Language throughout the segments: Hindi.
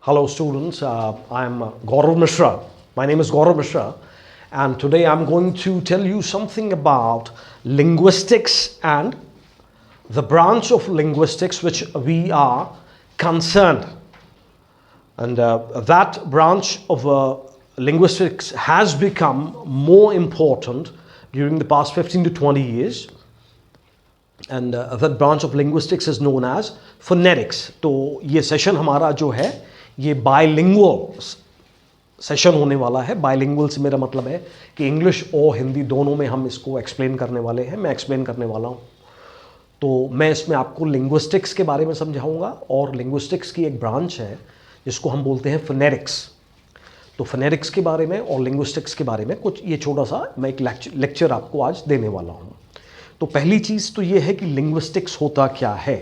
Hello students, I'm Gaurav Mishra. My name is Gaurav Mishra, and today I'm going to tell you something about linguistics and the branch of linguistics which we are concerned. And that branch of linguistics has become more important during the past 15 to 20 years. And that branch of linguistics is known as phonetics. तो ये सेशन हमारा जो है ये बायलिंगुअल सेशन होने वाला है. बायलिंगुअल से मेरा मतलब है कि इंग्लिश और हिंदी दोनों में हम इसको एक्सप्लेन करने वाले हैं. मैं एक्सप्लेन करने वाला हूँ. तो मैं इसमें आपको लिंग्विस्टिक्स के बारे में समझाऊंगा, और लिंग्विस्टिक्स की एक ब्रांच है जिसको हम बोलते हैं फोनेटिक्स. तो फोनेटिक्स के बारे में और लिंग्विस्टिक्स के बारे में कुछ ये छोटा सा मैं एक लेक्चर आपको आज देने वाला हूँ. तो पहली चीज़ तो ये है कि लिंग्विस्टिक्स होता क्या है.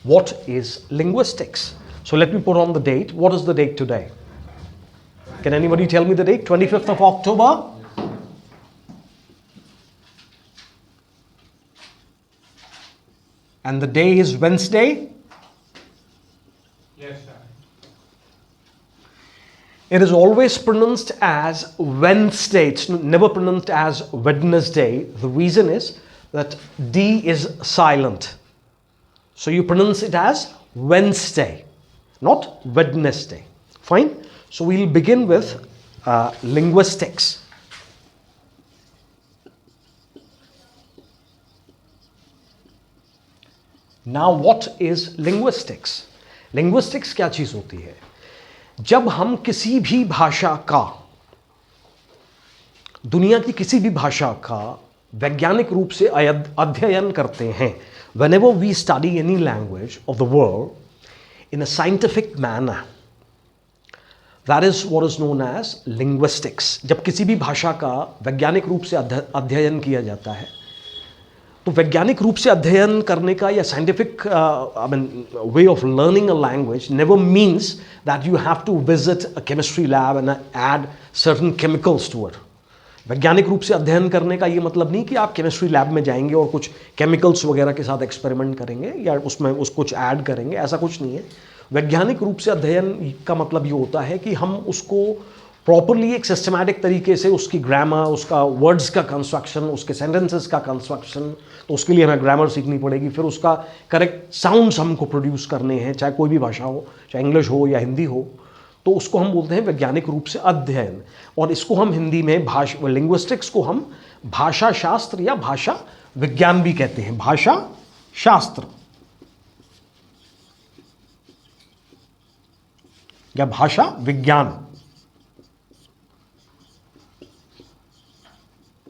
What is linguistics? So let me put on the date. What is the date today? Can anybody tell me the date? 25th of October? And the day is Wednesday? Yes, sir. It is always pronounced as Wednesday. It's never pronounced as Wednesday. The reason is that D is silent. So you pronounce it as Wednesday, not Wednesday. Fine? So we'll begin with linguistics. Now what is linguistics? Linguistics क्या चीज़ होती है? जब हम किसी भी भाषा का, दुनिया की किसी भी भाषा का वैज्ञानिक रूप से अध्ययन करते हैं, whenever we study any language of the world in a scientific manner, that is what is known as linguistics. जब किसी भी भाषा का वैज्ञानिक रूप से अध्ययन किया जाता है, तो वैज्ञानिक रूप से अध्ययन करने का या scientific way of learning a language never means that you have to visit a chemistry lab and add certain chemicals to it. वैज्ञानिक रूप से अध्ययन करने का ये मतलब नहीं कि आप केमिस्ट्री लैब में जाएंगे और कुछ केमिकल्स वगैरह के साथ एक्सपेरिमेंट करेंगे या उसमें कुछ ऐड करेंगे. ऐसा कुछ नहीं है. वैज्ञानिक रूप से अध्ययन का मतलब ये होता है कि हम उसको प्रॉपरली एक सिस्टमैटिक तरीके से उसकी ग्रामर, उसका वर्ड्स का कंस्ट्रक्शन, उसके सेंटेंसेस का कंस्ट्रक्शन, तो उसके लिए हमें ग्रामर सीखनी पड़ेगी. फिर उसका करेक्ट साउंड्स हमको प्रोड्यूस करने हैं, चाहे कोई भी भाषा हो, चाहे इंग्लिश हो या हिंदी हो. तो उसको हम बोलते हैं वैज्ञानिक रूप से अध्ययन. और इसको हम हिंदी में लिंग्विस्टिक्स को हम भाषा शास्त्र या भाषा विज्ञान भी कहते हैं. भाषा शास्त्र या भाषा विज्ञान.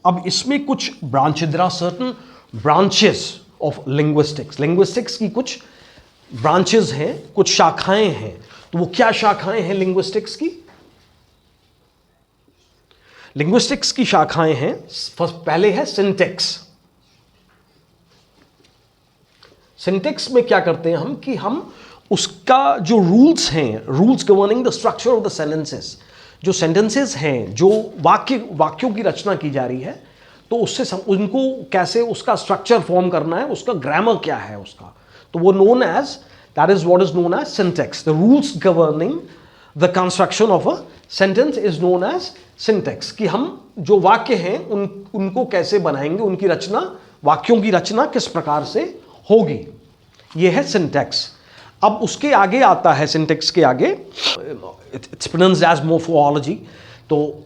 अब इसमें कुछ branches, there are certain branches of linguistics. Linguistics की कुछ ब्रांचेस हैं, कुछ शाखाएं हैं. तो वो क्या शाखाएं हैं लिंग्विस्टिक्स की? लिंग्विस्टिक्स की शाखाएं हैं, पहले है सिंटैक्स. सिंटैक्स में क्या करते हैं हम कि हम उसका जो रूल्स हैं, rules governing the structure of the sentences, जो सेंटेंसेस हैं, जो वाक्यों की रचना की जा रही है, तो उससे उनको कैसे उसका स्ट्रक्चर फॉर्म करना है, उसका ग्रामर क्या है उसका, तो वो known as, that is what is known as syntax. The rules governing the construction of a sentence is known as syntax. कि हम जो वाक्य हैं उनको कैसे बनाएंगे, उनकी रचना, वाक्यों की रचना किस प्रकार से होगी, ये है syntax. अब उसके आगे आता है, syntax के आगे, it's pronounced as morphology. तो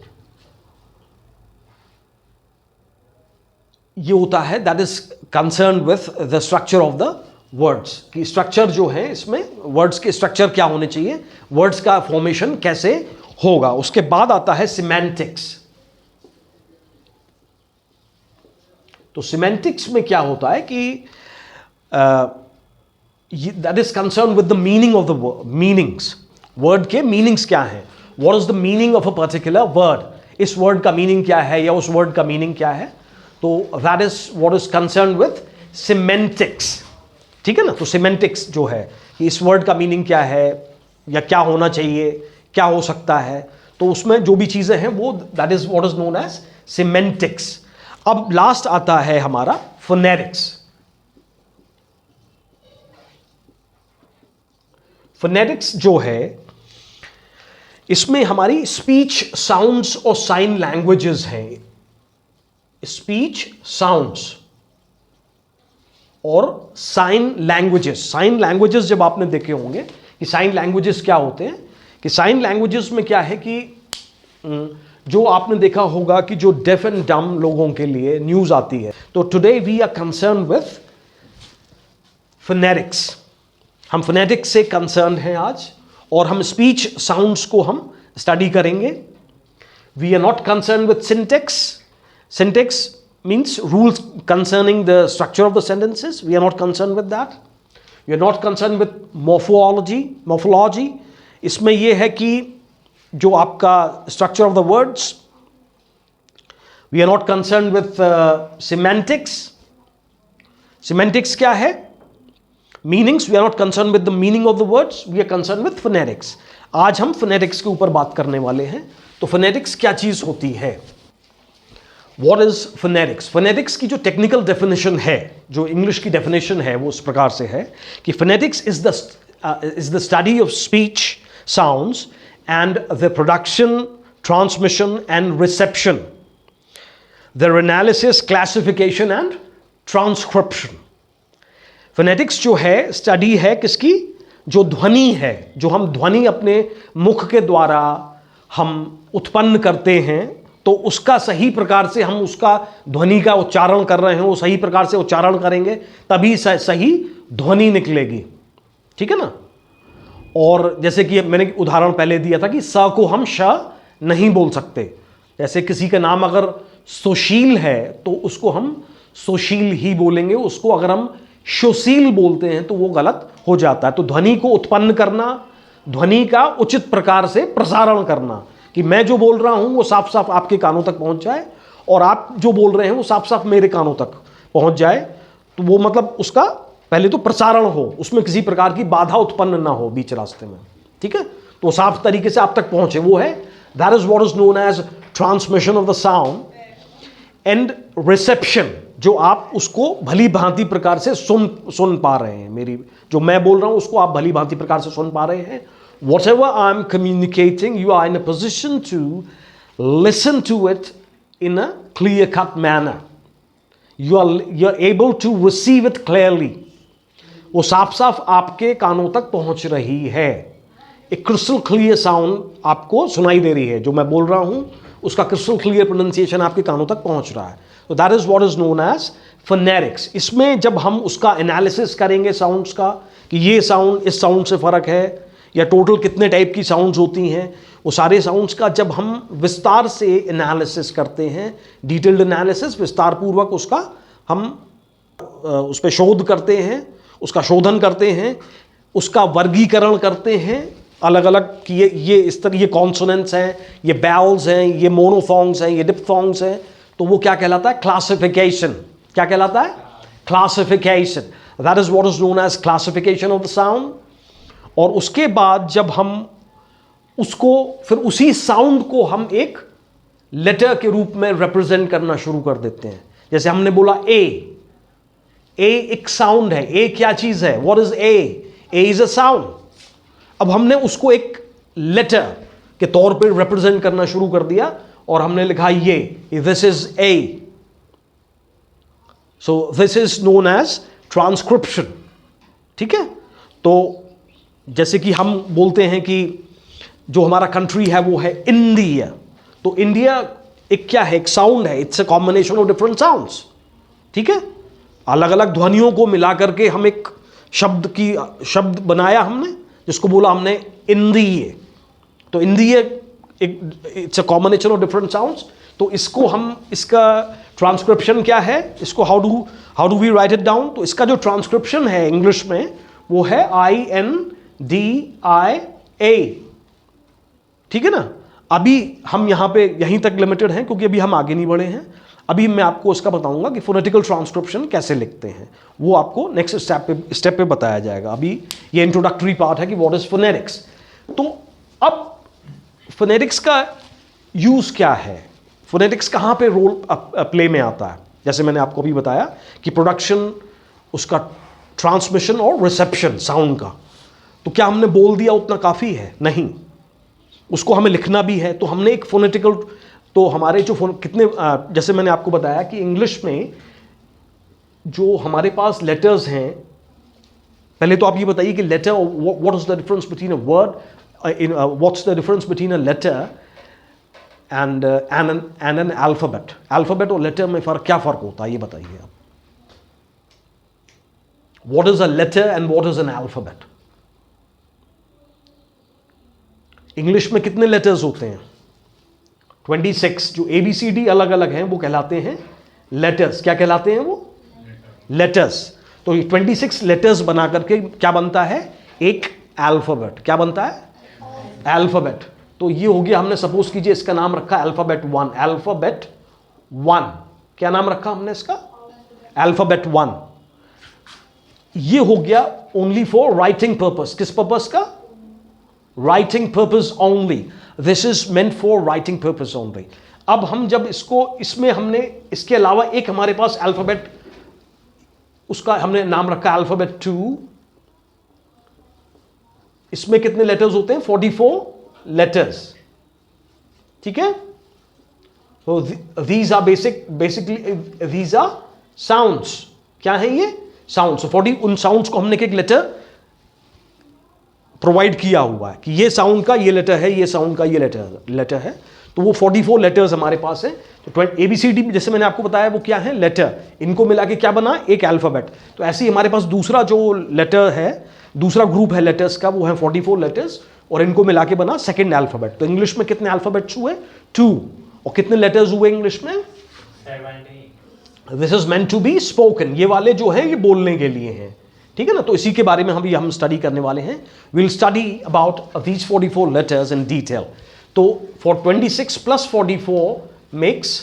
ये होता है that is concerned with the structure of the words की स्ट्रक्चर जो है, इसमें वर्ड्स के स्ट्रक्चर क्या होने चाहिए, वर्ड्स का फॉर्मेशन कैसे होगा. उसके बाद आता है सिमेंटिक्स. तो सिमेंटिक्स में क्या होता है कि that is concern with the meaning of the meanings. Word के मीनिंग्स क्या हैं, what is the meaning of a particular word, इस वर्ड का मीनिंग क्या है या उस वर्ड का मीनिंग क्या है. तो that is what is concern with semantics. ठीक है ना. तो सिमेंटिक्स जो है कि इस वर्ड का मीनिंग क्या है या क्या होना चाहिए, क्या हो सकता है, तो उसमें जो भी चीज़ें हैं वो that is what is known as semantics. अब लास्ट आता है हमारा फोनेटिक्स. फोनेटिक्स जो है इसमें हमारी स्पीच साउंड्स और साइन लैंग्वेजेस हैं। स्पीच साउंड्स और साइन लैंग्वेजेस। साइन लैंग्वेजेस जब आपने देखे होंगे कि साइन लैंग्वेजेस क्या होते हैं, कि साइन लैंग्वेजेस में क्या है कि जो आपने देखा होगा कि जो डेफ एंड डम लोगों के लिए न्यूज आती है, तो today we are concern with phonetics. हम फोनेटिक्स से कंसर्न हैं आज, और हम स्पीच साउंड्स को हम स्टडी करेंगे। We are not concern with syntax. Syntax means rules concerning the structure of the sentences, we are not concern with that. We are not concern with morphology. इसमें यह है कि जो आपका structure of the words. We are not concern with semantics. Semantics क्या है? Meanings. We are not concern with the meaning of the words, we are concern with phonetics. आज हम फोनेटिक्स के ऊपर बात करने वाले हैं। तो फोनेटिक्स क्या चीज होती है? What is phonetics? फोनेटिक्स की जो टेक्निकल डेफिनेशन है, जो इंग्लिश की डेफिनेशन है, वो इस प्रकार से है कि phonetics is the study of speech sounds and the production, transmission and reception, their analysis, classification and transcription. Phonetics जो है स्टडी है किसकी? जो ध्वनि है, जो हम ध्वनि अपने मुख के द्वारा हम उत्पन्न करते हैं, तो उसका सही प्रकार से हम उसका ध्वनि का उच्चारण कर रहे हैं, वो सही प्रकार से उच्चारण करेंगे तभी सही ध्वनि निकलेगी। ठीक है ना? और जैसे कि मैंने उदाहरण पहले दिया था कि स को हम श नहीं बोल सकते। जैसे किसी का नाम अगर सुशील है तो उसको हम सुशील ही बोलेंगे, उसको अगर हम सुशील बोलते हैं तो वो गलत हो जाता है। तो ध्वनि को उत्पन्न करना, ध्वनि का उचित प्रकार से प्रसारण करना, कि मैं जो बोल रहा हूं वो साफ साफ आपके कानों तक पहुंच जाए और आप जो बोल रहे हैं वो साफ साफ मेरे कानों तक पहुंच जाए। तो वो मतलब उसका पहले तो प्रसारण हो, उसमें किसी प्रकार की बाधा उत्पन्न ना हो बीच रास्ते में। ठीक है? तो साफ तरीके से आप तक पहुंचे, वो है that is what is known as transmission of the sound and reception, जो आप उसको भली भांति प्रकार से सुन पा रहे हैं। मेरी जो मैं बोल रहा हूं उसको आप भली भांति प्रकार से सुन पा रहे हैं। Whatever I am communicating, you are in a position to listen to it in a clear-cut manner. You're able to receive it clearly. वो साफ साफ आपके कानों तक पहुंच रही है। एक क्रिस्टल क्लियर साउंड आपको सुनाई दे रही है, जो मैं बोल रहा हूं उसका क्रिस्टल क्लियर प्रोनाउंसिएशन आपके कानों तक पहुंच रहा है। तो that is what is known as phonetics. इसमें जब हम उसका एनालिसिस करेंगे साउंड्स का, कि ये साउंड इस साउंड से फर्क है, या टोटल कितने टाइप की साउंड्स होती हैं, वो सारे साउंड्स का जब हम विस्तार से एनालिसिस करते हैं, डिटेल्ड एनालिसिस, विस्तार पूर्वक उसका हम उस पर शोध करते हैं, उसका शोधन करते हैं, उसका वर्गीकरण करते हैं अलग अलग कि ये इस तरह ये कॉन्सोनेंट्स हैं, ये बैवल्स हैं, ये मोनोफोन्ग्स हैं, ये डिप्थोन्ग्स हैं, तो वो क्या कहलाता है? क्लासिफिकेशन। क्या कहलाता है? Classification. That is what is known as classification of the sound. और उसके बाद जब हम उसको फिर उसी साउंड को हम एक लेटर के रूप में रिप्रेजेंट करना शुरू कर देते हैं। जैसे हमने बोला ए एक साउंड है। ए क्या चीज है? What is a? A is a sound. अब हमने उसको एक लेटर के तौर पर रिप्रेजेंट करना शुरू कर दिया और हमने लिखा ये, this is a. So this is known as transcription. ठीक है? तो जैसे कि हम बोलते हैं कि जो हमारा कंट्री है वो है इंडिया, तो इंडिया एक क्या है? एक साउंड है। It's a combination of different sounds. ठीक है? अलग अलग ध्वनियों को मिला करके हम एक शब्द बनाया हमने, जिसको बोला हमने इंडिया। तो India it's a combination of different sounds. तो इसको हम, इसका ट्रांसक्रिप्शन क्या है? इसको how do we write it down? तो इसका जो ट्रांसक्रिप्शन है इंग्लिश में वो है INDIA। ठीक है ना? अभी हम यहां पे यहीं तक लिमिटेड हैं क्योंकि अभी हम आगे नहीं बढ़े हैं। अभी मैं आपको इसका बताऊंगा कि फोनेटिकल ट्रांसक्रिप्शन कैसे लिखते हैं, वो आपको नेक्स्ट स्टेप पे बताया जाएगा। अभी ये इंट्रोडक्टरी पार्ट है कि व्हाट इज फोनेटिक्स। तो अब फोनेटिक्स का यूज क्या है? फोनेटिक्स कहां पे रोल प्ले में आता है? जैसे मैंने आपको अभी बताया कि प्रोडक्शन, उसका ट्रांसमिशन और रिसेप्शन साउंड का। तो क्या हमने बोल दिया उतना काफी है? नहीं। उसको हमें लिखना भी है, तो हमने एक फोनेटिकल, तो हमारे जो कितने जैसे मैंने आपको बताया कि इंग्लिश में जो हमारे पास लेटर्स हैं, पहले तो आप ये बताइए कि letter, what is the difference between a word, what's the difference between a letter and an alphabet. Alphabet और लेटर में क्या फर्क होता है, ये बताइए आप। What is a letter and what is an alphabet? English में कितने लेटर्स होते हैं? 26। जो ABCD अलग अलग हैं वो कहलाते हैं लेटर्स। क्या कहलाते हैं वो? लेटर्स। तो 26 लेटर्स बना करके क्या बनता है? एक अल्फाबेट। क्या बनता है? अल्फाबेट। तो ये हो गया, हमने सपोज कीजिए इसका नाम रखा अल्फाबेट 1। अल्फाबेट 1 क्या नाम रखा हमने इसका? अल्फाबेट 1। ये हो गया ओनली फॉर राइटिंग पर्पस। किस पर्पस का? Writing purpose only. This is meant for writing purpose only. अब हम जब इसमें हमने इसके अलावा एक हमारे पास अल्फाबेट, उसका हमने नाम रखा अल्फाबेट 2। इसमें कितने लेटर्स होते हैं? 44 लेटर्स। ठीक है। तो these are basically these are sounds. क्या है ये? साउंड्स। 40 उन साउंड्स को हमने एक लेटर प्रोवाइड किया हुआ है कि ये साउंड का ये लेटर है, ये साउंड का ये लेटर है। तो वो 44 लेटर्स हमारे पास है। तो ABCD जैसे मैंने आपको बताया वो क्या है? लेटर। इनको मिला के क्या बना? एक अल्फाबेट। तो ऐसे ही हमारे पास दूसरा जो लेटर है, दूसरा ग्रुप है लेटर्स का, वो है 44 लेटर्स, और इनको मिला के बना सेकेंड अल्फाबेट। तो इंग्लिश में कितने अल्फाबेट्स हुए? 2। और कितने लेटर्स हुए इंग्लिश में? 70। This is meant to be spoken. ये वाले जो है ये बोलने के लिए हैं। ठीक है ना। तो इसी के बारे में हम स्टडी करने वाले हैं। Will study about these 44 letters in detail. तो for 26 plus 44 makes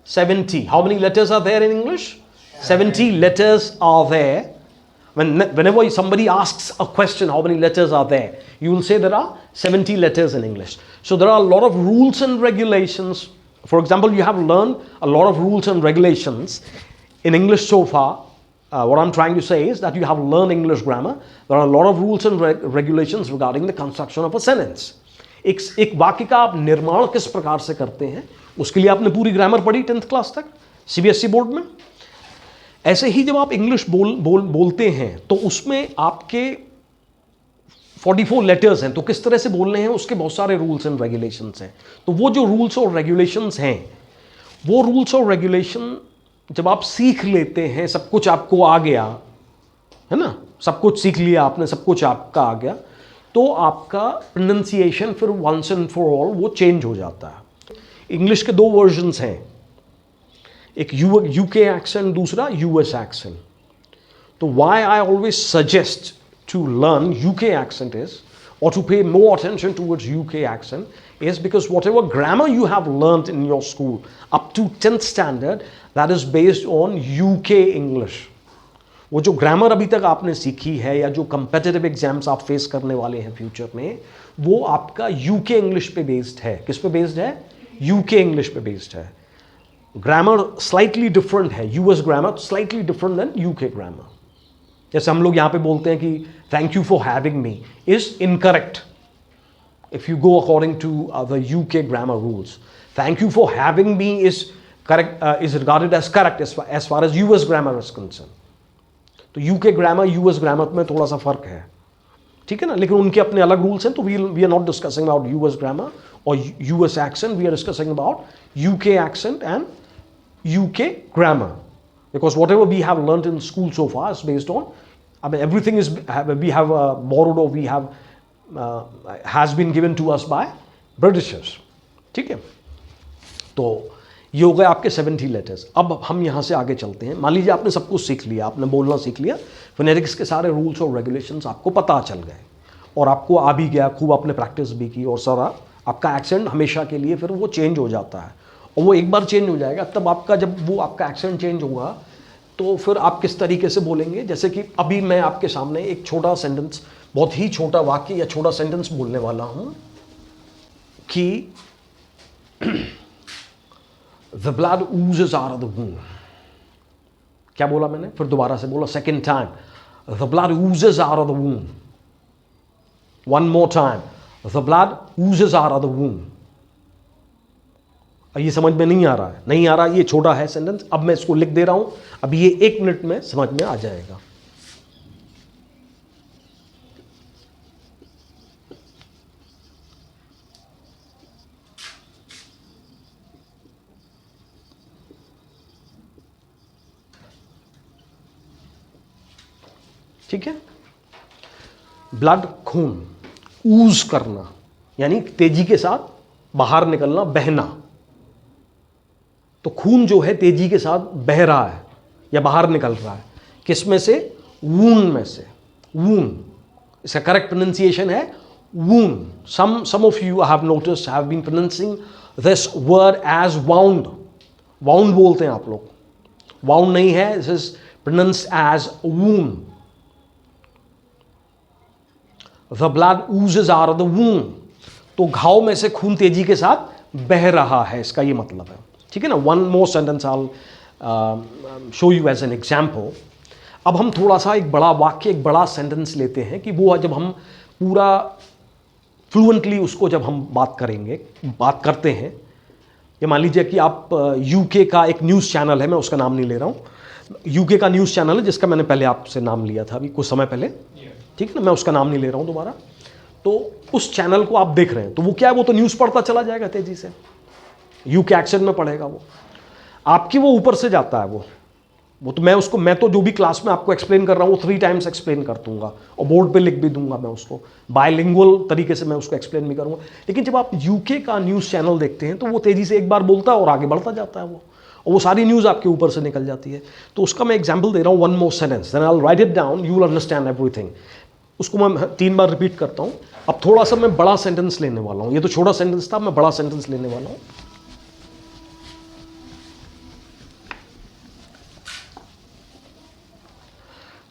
70. How many letters are there in English? 70 letters are there. Whenever somebody asks a question, how many letters are there? You will say there are 70 letters in English. So there are a lot of rules and regulations. For example, you have learned a lot of rules and regulations in English so far. What I'm trying to say is that you have learned English grammar. There are a lot of rules and regulations regarding the construction of a sentence. एक वाक्य का आप निर्माण किस प्रकार से करते हैं, उसके लिए आपने पूरी ग्रामर पढ़ी 10th क्लास तक CBSE बोर्ड में। ऐसे ही जब आप इंग्लिश बोलते हैं तो उसमें आपके 44 लेटर्स हैं, तो किस तरह से बोलने हैं उसके बहुत सारे रूल्स एंड रेगुलेशंस हैं। तो वो जो रूल्स और रेगुलेशंस हैं, वो रूल्स और रेगुलेशन जब आप सीख लेते हैं, सब कुछ आपको आ गया है ना, सब कुछ सीख लिया आपने, सब कुछ आपका आ गया, तो आपका प्रोनाउंसिएशन फिर वंस एंड फॉर ऑल वो चेंज हो जाता है। इंग्लिश के 2 वर्जन्स हैं, एक UK एक्सेंट, दूसरा US एक्सेंट। तो why I always suggest to learn UK accent is, or to pay more attention towards UK accent, is because whatever grammar you have learned in your school up to 10th standard, that is based on UK English. वो जो ग्रामर अभी तक आपने सीखी है या जो कंपेटिटिव एग्जाम्स आप फेस करने वाले हैं फ्यूचर में, वो आपका UK इंग्लिश पे बेस्ड है। किस पे बेस्ड है? UK इंग्लिश पे बेस्ड है। ग्रामर स्लाइटली डिफरेंट है, US grammar slightly different than UK grammar. जैसे हम लोग यहाँ पे बोलते हैं कि thank you for having me is incorrect if you go according to the UK grammar rules. Thank you for having me is correct, is regarded as correct as far as US grammar is concern. तो UK ग्रामर US ग्रामर में थोड़ा सा फर्क है, ठीक है ना, लेकिन उनके अपने अलग रूल्स हैं। तो we are not discussing about US grammar और US accent, we are discussing about UK accent and UK grammar, because whatever we have learned in school so far is based on, I mean, everything is we have borrowed or we have has been given to us by Britishers. ठीक है। तो ये हो गए आपके 70 लेटर्स। अब हम यहाँ से आगे चलते हैं। मान लीजिए आपने सब कुछ सीख लिया, आपने बोलना सीख लिया, फोनेटिक्स के सारे रूल्स और रेगुलेशंस आपको पता चल गए और आपको आ भी गया, खूब आपने प्रैक्टिस भी की, और सारा आपका एक्सेंट हमेशा के लिए फिर वो चेंज हो जाता है। और वो एक बार चेंज हो जाएगा, तब आपका जब वो आपका एक्सेंट चेंज होगा तो फिर आप किस तरीके से बोलेंगे। जैसे कि अभी मैं आपके सामने एक छोटा सेंटेंस, बहुत ही छोटा वाक्य या छोटा सेंटेंस बोलने वाला हूं कि the blood oozes out of the wound। क्या बोला मैंने? फिर दोबारा से बोला second time, the blood oozes out of the wound। One more time, the blood oozes out of the womb. ये समझ में नहीं आ रहा है, नहीं आ रहा, ये छोटा है सेंटेंस, अब मैं इसको लिख दे रहा हूं, अब ये 1 मिनट में समझ में आ जाएगा. ठीक है. ब्लड, खून, ऊज करना यानी तेजी के साथ बाहर निकलना, बहना. तो खून जो है तेजी के साथ बह रहा है या बाहर निकल रहा है, किस में से? वून में से. वून, इसका करेक्ट प्रोनाउंसिएशन है wound. Some of you I have noticed have been pronouncing this word as wound. Wound बोलते हैं आप लोग, वाउंड नहीं है, this is pronounced as wound. The blood oozes out of the womb. तो घाव में से खून तेजी के साथ बह रहा है, इसका ये मतलब है. ठीक है ना. One more sentence I show you as an example. अब हम थोड़ा सा एक बड़ा वाक्य, एक बड़ा सेंटेंस लेते हैं कि वो जब हम पूरा फ्लुएंटली उसको जब हम बात करते हैं, ये मान लीजिए कि आप यूके का एक न्यूज़ चैनल है, मैं उसका नाम नहीं ले रहा हूँ, यूके का न्यूज़ चैनल है जिसका मैंने पहले आपसे नाम लिया था अभी कुछ समय पहले. ठीक है ना, मैं उसका नाम नहीं ले रहा हूं दोबारा. तो उस चैनल को आप देख रहे हैं, तो वो क्या है, वो तो न्यूज़ पढ़ता चला जाएगा तेजी से, यूके एक्सेंट में पढ़ेगा वो आपकी, वो ऊपर से जाता है वो तो मैं तो जो भी क्लास में आपको एक्सप्लेन कर रहा हूँ वो 3 टाइम्स एक्सप्लेन कर दूंगा और बोर्ड पे लिख भी दूंगा, मैं उसको बायलिंगुअल तरीके से मैं उसको एक्सप्लेन भी करूंगा. लेकिन जब आप यूके का न्यूज़ चैनल देखते हैं तो वो तेजी से एक बार बोलता है और आगे बढ़ता जाता है और वो सारी न्यूज़ आपके ऊपर से निकल जाती है. तो उसका मैं एग्जाम्पल दे रहा हूँ, one more sentence, then I will write it down, you will understand everything. उसको मैं 3 बार रिपीट करता हूँ. अब थोड़ा सा मैं बड़ा सेंटेंस लेने वाला हूँ, ये तो छोटा सेंटेंस था, मैं बड़ा सेंटेंस लेने वाला हूँ.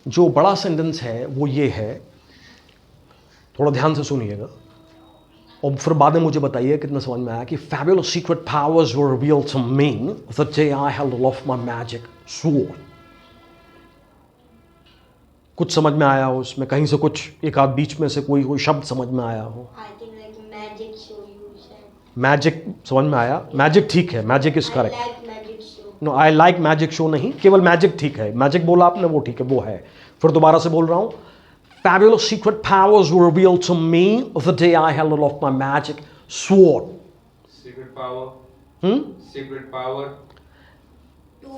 जो बड़ा सेंटेंस है वो ये है, थोड़ा ध्यान से सुनिएगा और फिर बाद में मुझे बताइए कितना समझ में आया. कि fabulous secret powers were revealed to me the day I held aloft my magic sword. कुछ समझ में आया हो उसमें, कहीं से कुछ एक आध बीच में से कोई शब्द समझ में आया हो? I think like magic show you said. Magic समझ में आया, मैजिक ठीक है, magic is I correct. like magic show. No, I like magic show नहीं, केवल मैजिक ठीक है. मैजिक बोला आपने, वो ठीक है, वो है. फिर दोबारा से बोल रहा हूं, fabulous secret powers were revealed to me the day I held aloft my magic sword. Secret power. Secret power.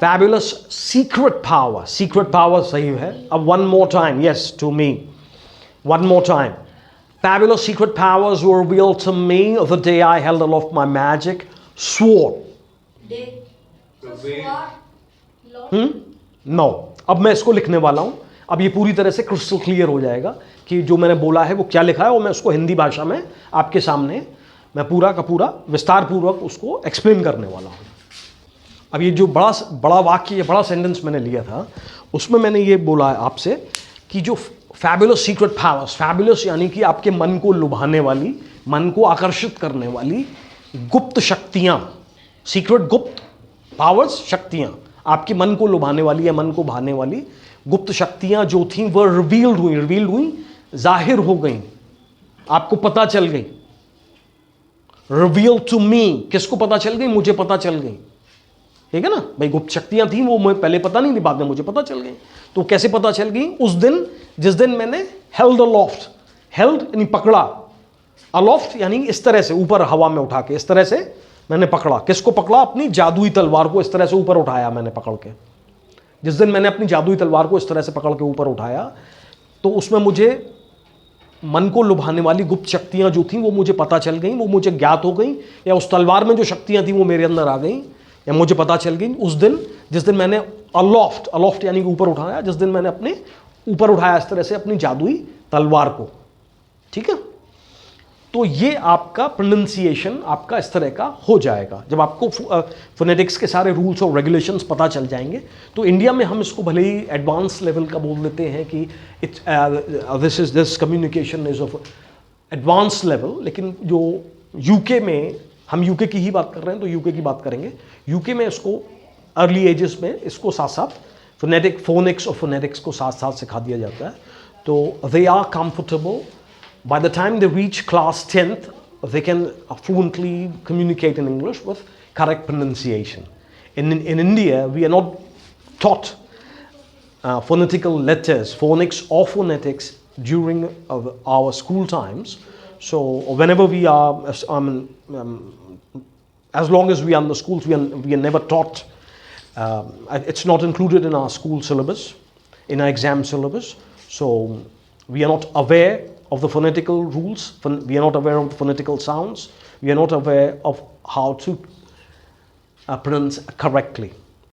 Fabulous secret power सही है. अब one more time, yes, to me, one more time. Fabulous secret powers were revealed to me the day I held aloft my magic sword. Did The so way- sword No. अब मैं इसको लिखने वाला हूं. अब ये पूरी तरह से क्रिस्टल क्लियर हो जाएगा कि जो मैंने बोला है वो क्या लिखा है, और मैं उसको हिंदी भाषा में आपके सामने मैं पूरा का पूरा विस्तार पूर्वक उसको एक्सप्लेन करने वाला हूं. अब ये जो बड़ा वाक्य, ये बड़ा सेंटेंस मैंने लिया था, उसमें मैंने ये बोला है आपसे कि जो फैबुलस सीक्रेट पावर्स, फैबुलस यानी कि आपके मन को लुभाने वाली, मन को आकर्षित करने वाली गुप्त शक्तियां, सीक्रेट गुप्त पावर्स, शक्तियां, आपके मन को लुभाने वाली या मन को भाने वाली गुप्त शक्तियां जो थीं वह रिवील्ड हुई, जाहिर हो गई, आपको पता चल गई. रिवील टू मी, किसको पता चल गई? मुझे पता चल गई. ठीक है ना भाई, गुप्त शक्तियां थी, वो मुझे पहले पता नहीं थी, बाद में मुझे पता चल गई. तो कैसे पता चल गई? उस दिन, जिस दिन मैंने हेल्ड अलोफ्ट, हेल्ड यानी पकड़ा, अलोफ्ट यानी इस तरह से ऊपर हवा में उठा के, इस तरह से मैंने पकड़ा. किसको पकड़ा? अपनी जादुई तलवार को इस तरह से ऊपर उठाया मैंने पकड़ के. जिस दिन मैंने अपनी जादुई तलवार को इस तरह से पकड़ के ऊपर उठाया, तो उसमें मुझे मन को लुभाने वाली गुप्त शक्तियां जो थी वो मुझे पता चल गई, वो मुझे ज्ञात हो गई, या उस तलवार में जो शक्तियां थी वो मेरे अंदर आ गई या मुझे पता चल गई उस दिन, जिस दिन मैंने अलोफ्ट यानी ऊपर उठाया, जिस दिन मैंने अपने ऊपर उठाया इस तरह से अपनी जादुई तलवार को. ठीक है, तो ये आपका प्रोनाउंसिएशन आपका इस तरह का हो जाएगा. जब आपको फोनेटिक्स के सारे रूल्स और रेगुलेशंस पता चल जाएंगे, तो इंडिया में हम इसको भले ही एडवांस लेवल का बोल देते हैं कि this communication is of advance level, लेकिन जो यूके में, हम यूके की ही बात कर रहे हैं तो यूके की बात करेंगे. यूके में इसको अर्ली एजेस में इसको साथ साथ फोनेटिक्स और फोनेटिक्स को साथ साथ सिखा दिया जाता है. तो they are comfortable by the time they reach class 10th, they can fluently communicate in English with correct pronunciation. In India, we are not taught phonetical letters, phonics or phonetics during our school times. So whenever we are, as long as we are in the schools, we are never taught. It's not included in our school syllabus, in our exam syllabus. So we are not aware of the phonetical rules. We are not aware of the phonetical sounds. We are not aware of how to pronounce correctly.